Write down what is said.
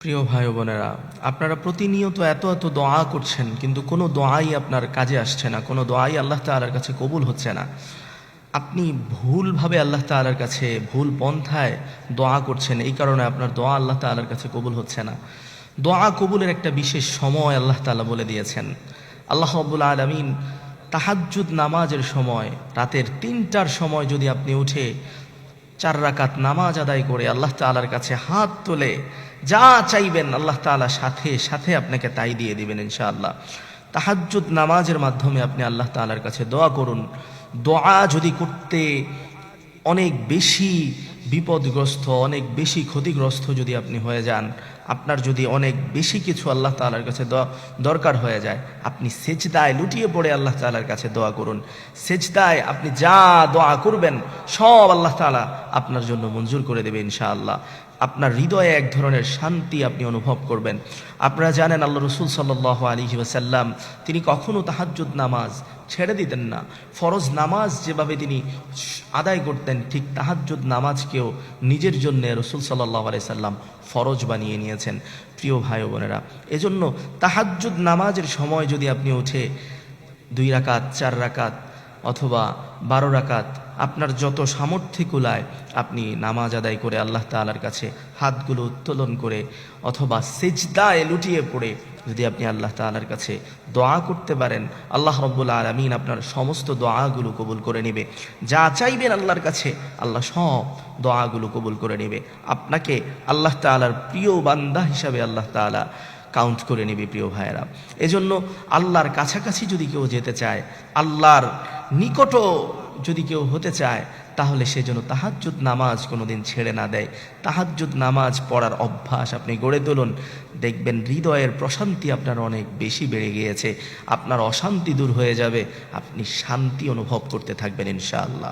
প্রিয় ভাই ও বোনেরা, আপনারা প্রতিনিয়ত এত এত দোয়া করছেন, কিন্তু কোনো দোয়াই আপনার কাজে আসছে না, কোনো দোয়াই আল্লাহ তাআলার কাছে কবুল হচ্ছে না। আপনি ভুলভাবে আল্লাহ তাআলার কাছে ভুল পন্থায় দোয়া করছেন, এই কারণে আপনার দোয়া আল্লাহ তাআলার কাছে কবুল হচ্ছে না। দোয়া কবুলের একটা বিশেষ সময় আল্লাহ তাআলা বলে দিয়েছেন। আল্লাহ রাব্বুল আলামিন তাহাজ্জুদ নামাজের সময়, রাতের ৩টার সময় যদি আপনি উঠে ৪ রাকাত নামাজ আদায় করে আল্লাহ তাআলার কাছে হাত তুলে যা চাইবেন, আল্লাহ তাআলা সাথে সাথে আপনাকে তাই দিয়ে দিবেন ইনশাআল্লাহ। তাহাজ্জুদ নামাজের মাধ্যমে আপনি আল্লাহ তাআলার কাছে দোয়া করুন। দোয়া যদি করতে অনেক বেশি বিপদগ্রস্ত, অনেক বেশি ক্ষতিগ্রস্ত যদি আপনি হয়ে যান, আপনার যদি অনেক বেশি কিছু আল্লাহ তাআলার কাছে দরকার হয়ে যায়, আপনি সেজদায় লুটিয়ে পড়ে আল্লাহ তাআলার কাছে দোয়া করুন। সেজদায় আপনি যা দোয়া করবেন সব আল্লাহ তাআলা আপনার জন্য মঞ্জুর করে দেবে ইনশাআল্লাহ। আপনার হৃদয়ে এক ধরনের শান্তি আপনি অনুভব করবেন। আপনারা জানেন আল্লাহ রাসূল সাল্লাল্লাহু আলাইহি ওয়াসাল্লাম তিনি কখনো তাহাজ্জুদ নামাজ ছেড়ে দিতেন না। ফরজ নামাজ যেভাবে তিনি আদায় করতেন, ঠিক তাহাজ্জুদ নামাজকেও নিজের জন্য রাসূল সাল্লাল্লাহু আলাইহি সাল্লাম ফরজ বানিয়ে নিয়েছেন। প্রিয় ভাই ও বোনেরা, এজন্য তাহাজ্জুদ নামাজের সময় যদি আপনি উঠে ২ রাকাত, ৪ রাকাত অথবা ১২ রাকাত, আপনার যত সামর্থ্যে কুলায় আপনি নামাজ আদায় করে আল্লাহ তাআলার কাছে হাতগুলো উত্তোলন করে অথবা সেজদায় লুটিয়ে পড়ে যদি আপনি আল্লাহ তাআলার কাছে দোয়া করতে পারেন, আল্লাহ রাব্বুল আলামিন আপনার সমস্ত দোয়াগুলো কবুল করে নেবে। যা চাইবেন আল্লাহর কাছে, আল্লাহ সব দোয়াগুলো কবুল করে নেবে। আপনাকে আল্লাহ তাআলার প্রিয় বান্দা হিসাবে আল্লাহ তাআলা কাউন্ট করে নেবে। প্রিয় ভাইয়েরা, এজন্য আল্লাহর কাছাকাছি যদি কেউ যেতে চায়, আল্লাহর নিকটও যদি কেউ হতে চায়, তাহলে সে যেন তাহাজ্জুদ নামাজ কোনোদিন ছেড়ে না দেয়। তাহাজ্জুদ নামাজ পড়ার অভ্যাস আপনি গড়ে তুলুন, দেখবেন হৃদয়ের প্রশান্তি আপনার অনেক বেশি বেড়ে গিয়েছে, আপনার অশান্তি দূর হয়ে যাবে, আপনি শান্তি অনুভব করতে থাকবেন ইনশাআল্লাহ।